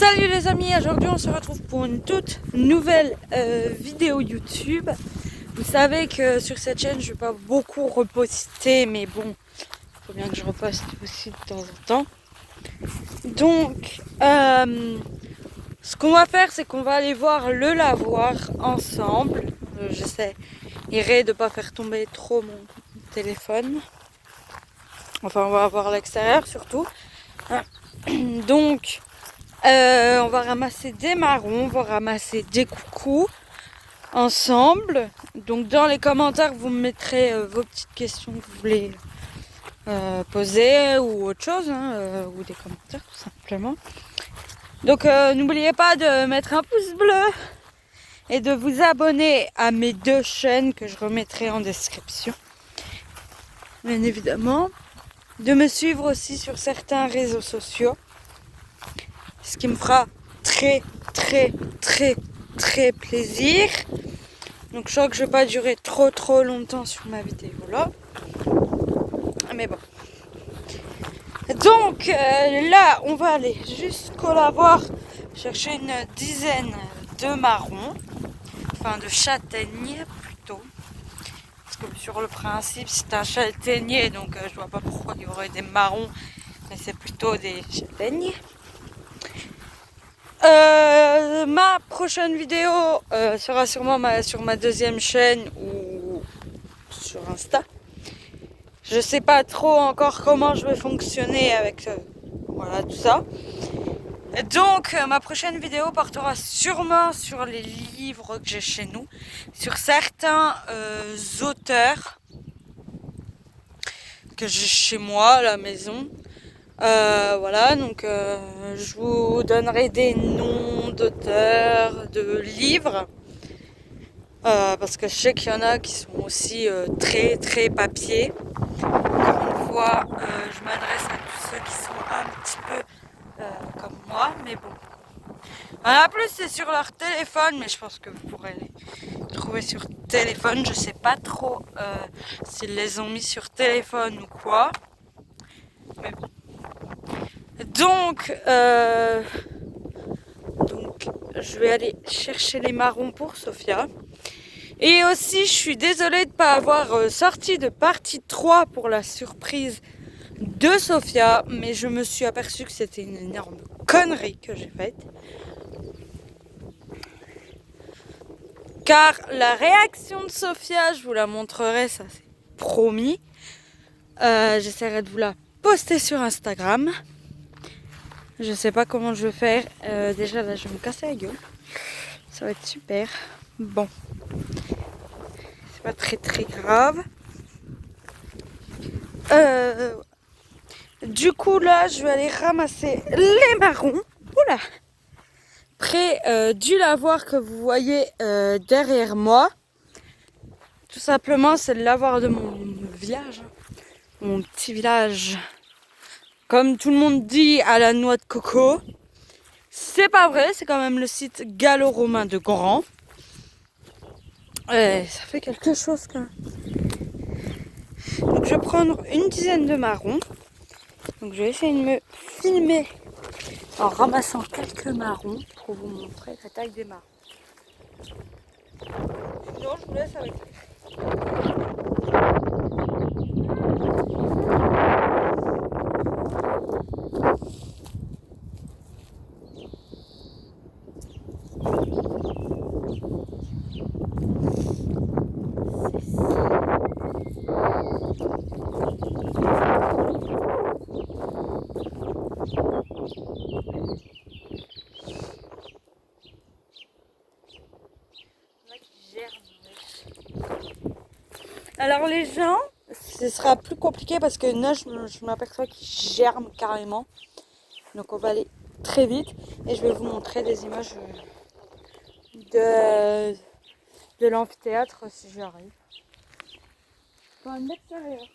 Salut les amis, aujourd'hui on se retrouve pour une toute nouvelle vidéo YouTube. Vous savez que sur cette chaîne je ne vais pas beaucoup reposter, mais bon, il faut bien que je reposte aussi de temps en temps. Donc, ce qu'on va faire, c'est qu'on va aller voir le lavoir ensemble. J'essaierai de ne pas faire tomber trop mon téléphone. Enfin, on va voir l'extérieur surtout. Donc, on va ramasser des marrons, on va ramasser des coucous ensemble. Donc dans les commentaires, vous me mettrez vos petites questions que vous voulez poser ou autre chose, ou des commentaires tout simplement. Donc n'oubliez pas de mettre un pouce bleu et de vous abonner à mes deux chaînes que je remettrai en description. Bien évidemment. De me suivre aussi sur certains réseaux sociaux. Ce qui me fera très plaisir. Donc je crois que je ne vais pas durer trop longtemps sur ma vidéo là. Mais bon. Donc là on va aller jusqu'au lavoir chercher une dizaine de marrons. Enfin de châtaignes plutôt. Parce que sur le principe c'est un châtaignier, donc je vois pas pourquoi il y aurait des marrons. Mais c'est plutôt des châtaignes. Ma prochaine vidéo sera sûrement sur ma deuxième chaîne ou sur Insta. Je sais pas trop encore comment je vais fonctionner avec voilà tout ça. Donc ma prochaine vidéo portera sûrement sur les livres que j'ai chez nous, sur certains auteurs que j'ai chez moi à la maison. Voilà, donc je vous donnerai des noms d'auteurs, de livres, parce que je sais qu'il y en a qui sont aussi très papier. Encore une fois, je m'adresse à tous ceux qui sont un petit peu comme moi, mais bon. En plus, c'est sur leur téléphone, mais je pense que vous pourrez les trouver sur téléphone. Je sais pas trop s'ils les ont mis sur téléphone ou quoi, mais bon. Donc, je vais aller chercher les marrons pour Sophia. Et aussi, je suis désolée de ne pas avoir sorti de partie 3 pour la surprise de Sophia. Mais je me suis aperçue que c'était une énorme connerie que j'ai faite. Car la réaction de Sophia, je vous la montrerai, ça c'est promis. J'essaierai de vous la poster sur Instagram. Je sais pas comment je vais faire. Déjà là, je vais me casser la gueule. Ça va être super. Bon. C'est pas très grave. Du coup là, je vais aller ramasser les marrons. Oula. Près du lavoir que vous voyez derrière moi. Tout simplement, c'est le lavoir de mon village. Mon petit village. Comme tout le monde dit, à la noix de coco. C'est pas vrai, c'est quand même le site gallo-romain de Grand. Ça fait quelque chose quand même. Donc je vais prendre une dizaine de marrons. Donc je vais essayer de me filmer en ramassant quelques marrons pour vous montrer la taille des marrons. Sinon je vous laisse avec Alors les gens, ce sera plus compliqué parce que là je m'aperçois qu'ils germent carrément. Donc on va aller très vite et je vais vous montrer des images de l'amphithéâtre si j'y arrive. Je vais me mettre derrière.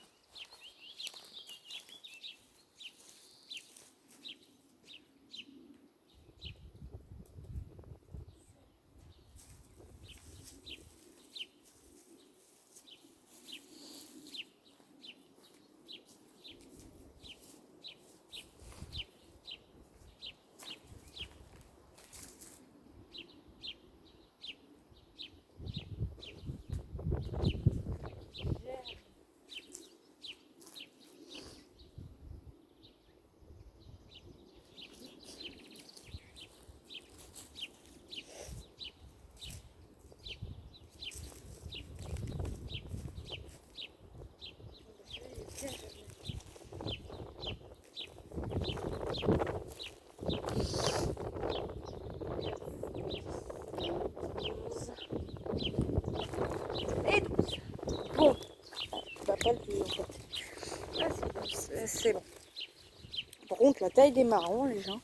compte la taille des marrons, les gens.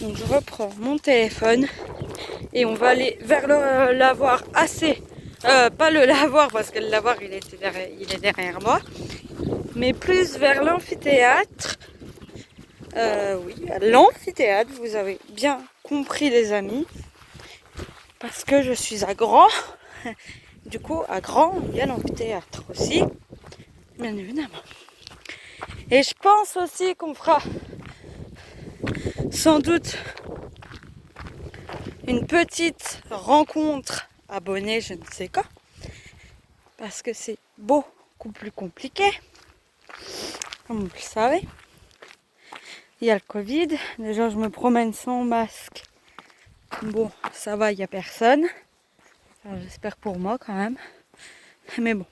Donc je reprends mon téléphone et on va aller vers le lavoir assez. Pas le lavoir parce que le lavoir il est derrière moi, mais plus vers l'amphithéâtre. Oui, l'amphithéâtre, vous avez bien compris les amis. Parce que je suis à Grand. Du coup, à Grand, il y a l'amphithéâtre aussi, bien évidemment. Et je pense aussi qu'on fera sans doute une petite rencontre abonnée, je ne sais quoi. Parce que c'est beaucoup plus compliqué. Comme vous le savez. Il y a le Covid. Déjà, je me promène sans masque. Bon, ça va, il n'y a personne. Enfin, j'espère pour moi quand même. Mais bon.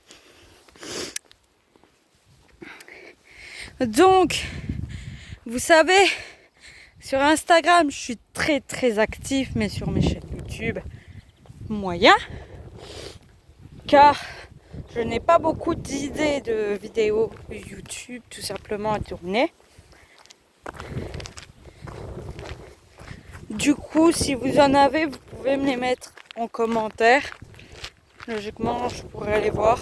Donc, vous savez, sur Instagram, je suis très très active, mais sur mes chaînes YouTube, moyen. Car je n'ai pas beaucoup d'idées de vidéos YouTube tout simplement à tourner. Du coup, si vous en avez, vous pouvez me les mettre en commentaire. Logiquement, je pourrais les voir.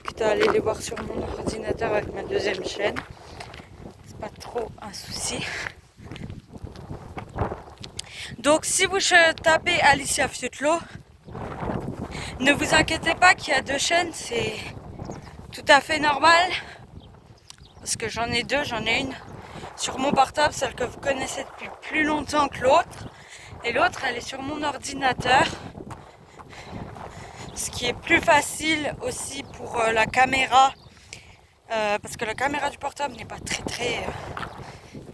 Quitte à aller les voir sur mon ordinateur avec ma deuxième chaîne. C'est pas trop un souci. Donc, si vous tapez Alicia Fiutlo, ne vous inquiétez pas qu'il y a deux chaînes, c'est tout à fait normal. Parce que j'en ai deux, j'en ai une sur mon portable, celle que vous connaissez depuis plus longtemps que l'autre. Et l'autre, elle est sur mon ordinateur. Ce qui est plus facile aussi pour la caméra. Parce que la caméra du portable n'est pas très très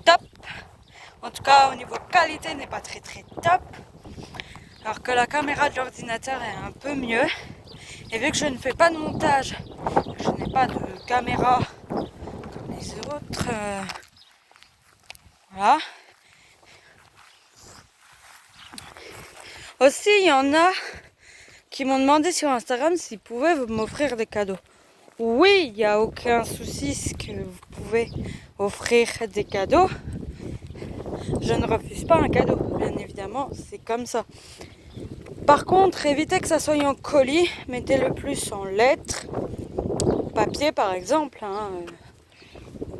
top. En tout cas, au niveau qualité, n'est pas très très top. Alors que la caméra de l'ordinateur est un peu mieux. Et vu que je ne fais pas de montage, je n'ai pas de caméra comme les autres. Voilà. Aussi, il y en a qui m'ont demandé sur Instagram s'ils pouvaient m'offrir des cadeaux. Oui, il n'y a aucun souci ce que vous pouvez offrir des cadeaux. Je ne refuse pas un cadeau, bien évidemment, c'est comme ça. Par contre, évitez que ça soit en colis, mettez-le plus en lettres, papier par exemple.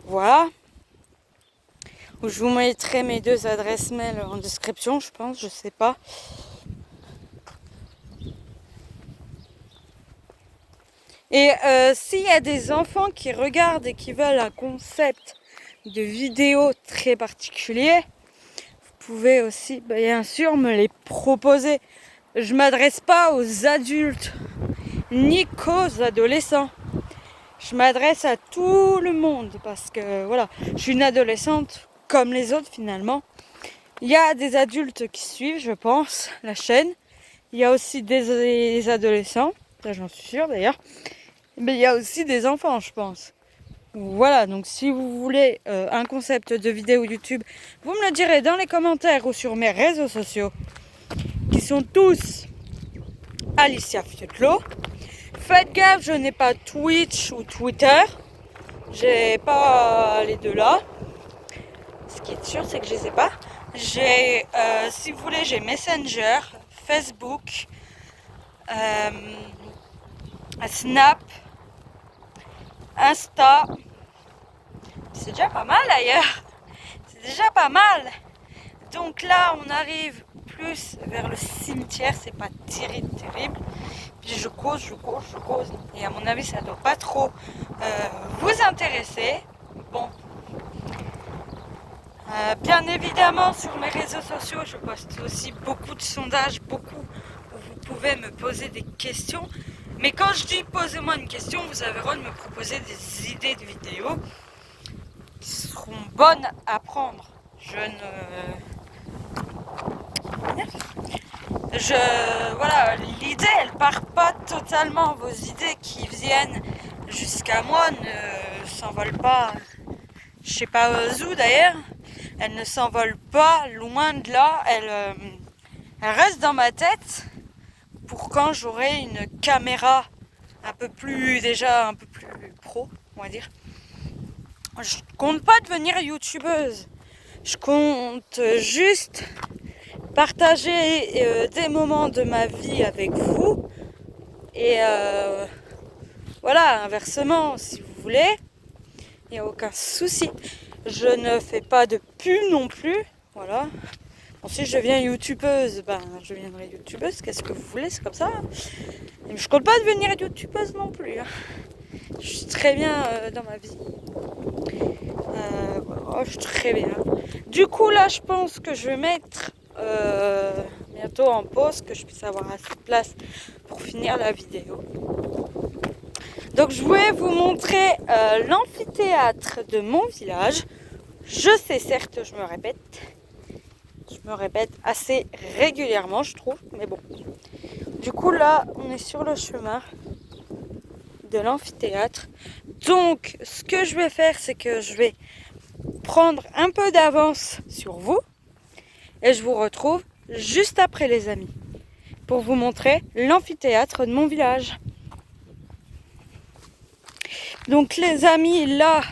Voilà. Je vous mettrai mes deux adresses mail en description, je pense, je sais pas. Et s'il y a des enfants qui regardent et qui veulent un concept de vidéo très particulier, vous pouvez aussi bien sûr me les proposer. Je m'adresse pas aux adultes ni qu'aux adolescents. Je m'adresse à tout le monde parce que voilà, je suis une adolescente comme les autres finalement. Il y a des adultes qui suivent, je pense, la chaîne. Il y a aussi des adolescents, ça j'en suis sûre d'ailleurs. Mais il y a aussi des enfants, je pense. Voilà, donc si vous voulez un concept de vidéo YouTube, vous me le direz dans les commentaires ou sur mes réseaux sociaux, qui sont tous Alicia Fiutlo. Faites gaffe, je n'ai pas Twitch ou Twitter. J'ai pas les deux là. Ce qui est sûr, c'est que je les ai pas. J'ai, si vous voulez, j'ai Messenger, Facebook, Snap, Insta. C'est déjà pas mal d'ailleurs. C'est déjà pas mal. Donc là, on arrive plus vers le cimetière. C'est pas terrible. Puis je cause. Et à mon avis, ça doit pas trop vous intéresser. Bon. Bien évidemment, sur mes réseaux sociaux, je poste aussi beaucoup de sondages, où vous pouvez me poser des questions. Mais quand je dis posez-moi une question, vous avez le droit de me proposer des idées de vidéos qui seront bonnes à prendre. Voilà, l'idée elle part pas totalement. Vos idées qui viennent jusqu'à moi ne s'envolent pas. Je sais pas où d'ailleurs. Elles ne s'envolent pas, loin de là. Elles restent dans ma tête pour quand j'aurai une caméra un peu plus pro, on va dire. Je compte pas devenir youtubeuse. Je compte juste partager des moments de ma vie avec vous. Et voilà, inversement, si vous voulez, il n'y a aucun souci. Je ne fais pas de pub non plus. Voilà. Bon, si je deviens youtubeuse, je deviendrai youtubeuse. Qu'est-ce que vous voulez, c'est comme ça. Et je compte pas devenir youtubeuse non plus. Je suis très bien dans ma vie. Voilà, je suis très bien. Du coup, là, je pense que je vais mettre bientôt en pause, que je puisse avoir assez de place pour finir la vidéo. Donc, je voulais vous montrer l'amphithéâtre de mon village. Je sais, certes, je me répète assez régulièrement, je trouve, mais bon. Du coup, là, on est sur le chemin de l'amphithéâtre. Donc, ce que je vais faire, c'est que je vais prendre un peu d'avance sur vous et je vous retrouve juste après, les amis, pour vous montrer l'amphithéâtre de mon village. Donc, les amis, là,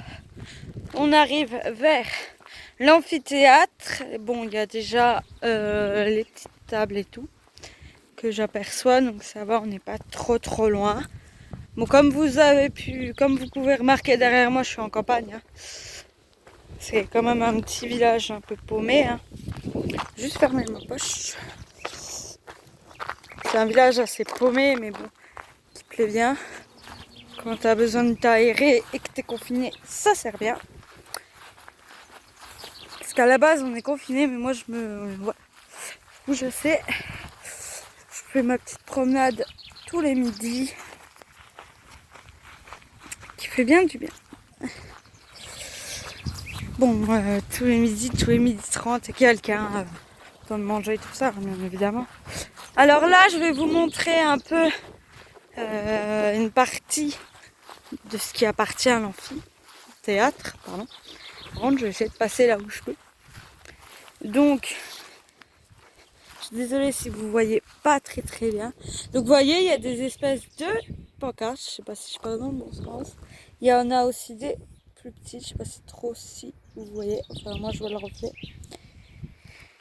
on arrive vers l'amphithéâtre. Bon, il y a déjà les petites tables et tout que j'aperçois, donc ça va, on n'est pas trop loin. Bon, comme vous pouvez remarquer derrière moi, je suis en campagne. Hein. C'est quand même un petit village un peu paumé. Hein. Juste fermer ma poche. C'est un village assez paumé, mais bon, qui plaît bien. Quand tu as besoin de t'aérer et que tu es confiné, ça sert bien. Parce qu'à la base, on est confiné, mais moi, je sais. Je fais ma petite promenade tous les midis. Qui fait bien du bien. Bon, tous les midis 30, il y a quelqu'un besoin de manger et tout ça, bien évidemment. Alors là, je vais vous montrer un peu une partie de ce qui appartient à l'amphithéâtre. Par contre, je vais essayer de passer là où je peux. Donc, je suis désolée si vous voyez pas très bien. Donc, vous voyez, il y a des espèces de pancartes. Je sais pas si je parle dans le bon sens. Il y en a aussi des plus petites. Je sais pas si vous voyez. Enfin, moi, je vois le reflet.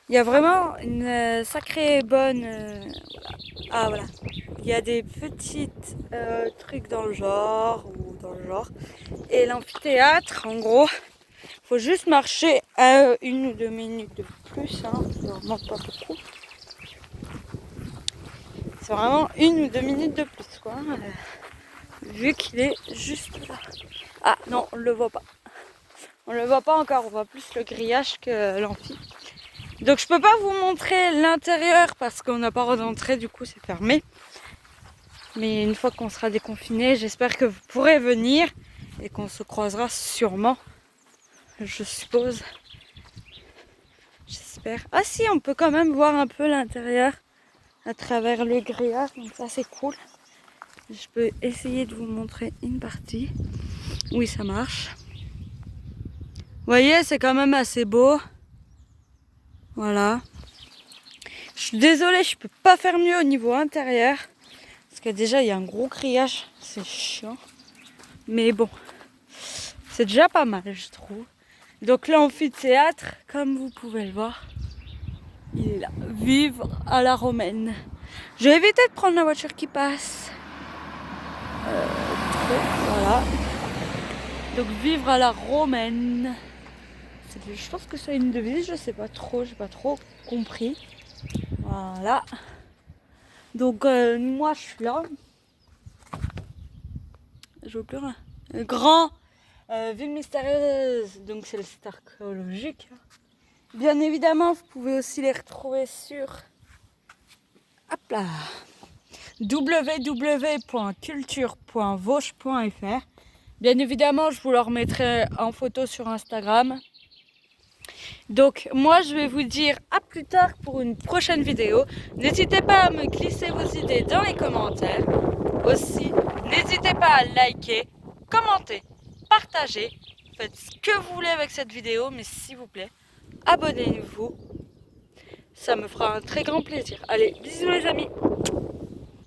Il y a vraiment une sacrée bonne... voilà. Ah, voilà. Il y a des petites trucs dans le genre. Et l'amphithéâtre, en gros, faut juste marcher 1 ou 2 minutes de plus. Hein. C'est vraiment pas beaucoup. C'est vraiment 1 ou 2 minutes de plus, quoi. Vu qu'il est juste là. Ah non, on le voit pas. On le voit pas encore. On voit plus le grillage que l'amphi. Donc je peux pas vous montrer l'intérieur parce qu'on n'a pas le droit d'entrer. Du coup, c'est fermé. Mais une fois qu'on sera déconfiné, j'espère que vous pourrez venir et qu'on se croisera sûrement. Je suppose. J'espère. Ah si, on peut quand même voir un peu l'intérieur à travers le grillage. Donc ça, c'est cool. Je peux essayer de vous montrer une partie. Oui, ça marche. Vous voyez, c'est quand même assez beau. Voilà. Je suis désolée, je peux pas faire mieux au niveau intérieur. Parce que déjà, il y a un gros grillage. C'est chiant. Mais bon, c'est déjà pas mal, je trouve. Donc l'amphithéâtre, comme vous pouvez le voir, il est là. Vivre à la romaine. Je vais éviter de prendre la voiture qui passe. Voilà. Donc vivre à la romaine. Je pense que c'est une devise, je sais pas trop, j'ai pas trop compris. Voilà. Donc moi je suis là. Je vois plus rien. Grand ville mystérieuse, donc c'est le site archéologique. Bien évidemment, vous pouvez aussi les retrouver sur hop là, www.culture.vauche.fr. Bien évidemment, je vous le remettrai en photo sur Instagram. Donc moi je vais vous dire à plus tard pour une prochaine vidéo. N'hésitez pas à me glisser vos idées dans les commentaires. Aussi, n'hésitez pas à liker, commenter, partager. Faites ce que vous voulez avec cette vidéo, mais s'il vous plaît, abonnez-vous. Ça me fera un très grand plaisir. Allez, bisous les amis.